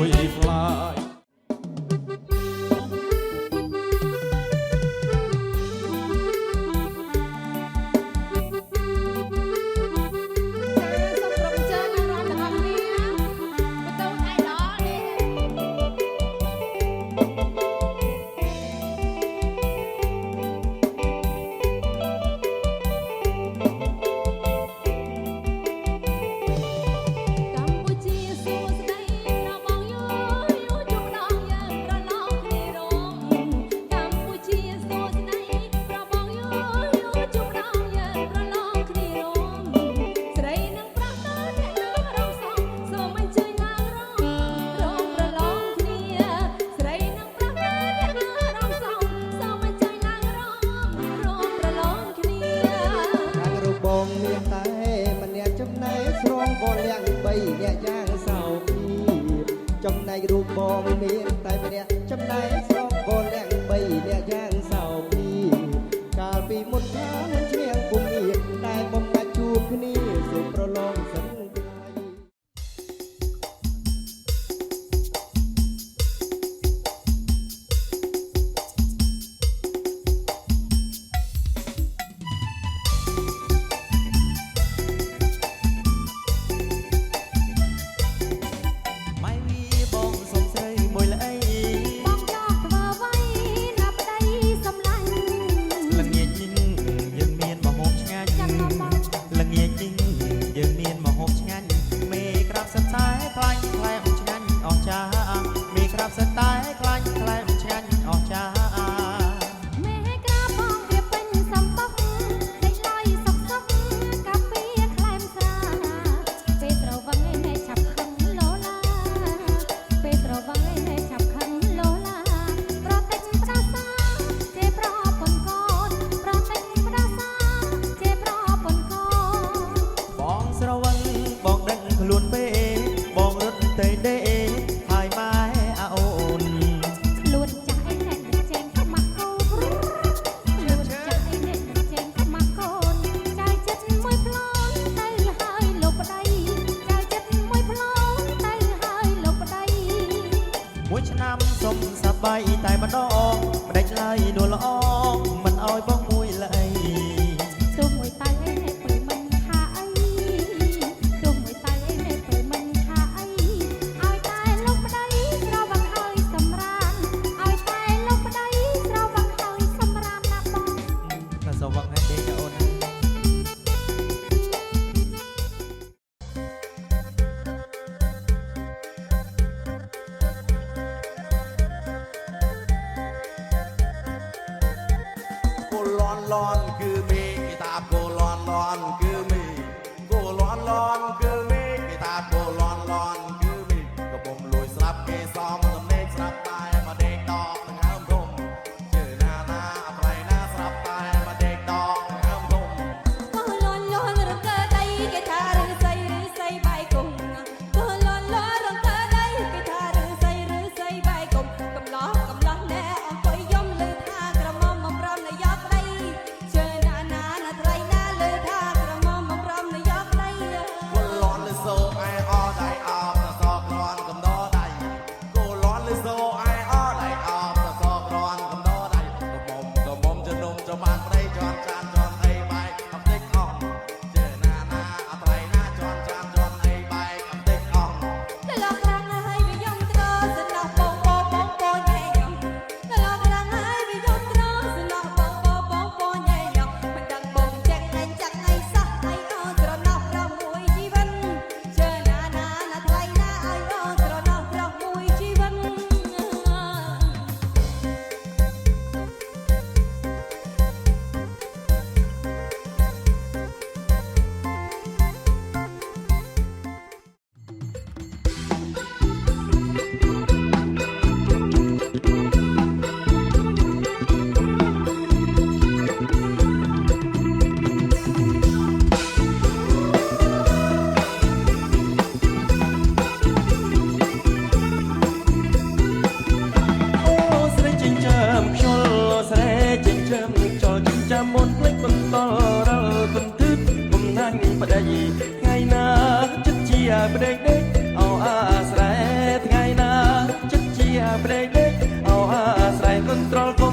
យខ្លាចចំណែករូបបងមានតែម្នាក់ចំណែកស្រងកូនទាំង3នាក់យ៉ាងសោពីកាលពីមុនថាមិនឈ្នះពុំមានតែបំណាច់ជួបគ្នាសូមប្រឡងសិនបាយតែម្ដងម្ដេចឡើយនួលល្អមិនអោយបងមួយលៃទោះមួយតៃអីនេះពេលមិនថាអីទោះមួយតៃអីនេះពេលមិនថាអីឲ្យតែលោកប្តីស្រវឹងហើយសម្រានឲ្យតែលោកប្តីស្រវឹងហើយសម្រានណាបងតែស្រវឹងហើយទេអូនลอนคือมีกีตาร์โกลอนคือมีโกลอนคือมีกีตาร์โกลอนคือมีกระผมลุยสลับเกสอมสำเน็จสลับตายมาเด็กดอกทั้งห้ามทมชื่อหน้าอะไรหน้าสลับตายมาเด็กดอกทั้งห้ามทมโกลอนรังเกอร์ได้กีตาร์รังใส่ใบกงโกลอนรังเกอร์ได้กีตาร์รังใส่ใบกงกำล้อแน่ออกไปย่อมเลยท่ากระมอมมาพร้อมในยอดได้โ ប្រេកអោអាស្រ័យមិនត្រល់គុំ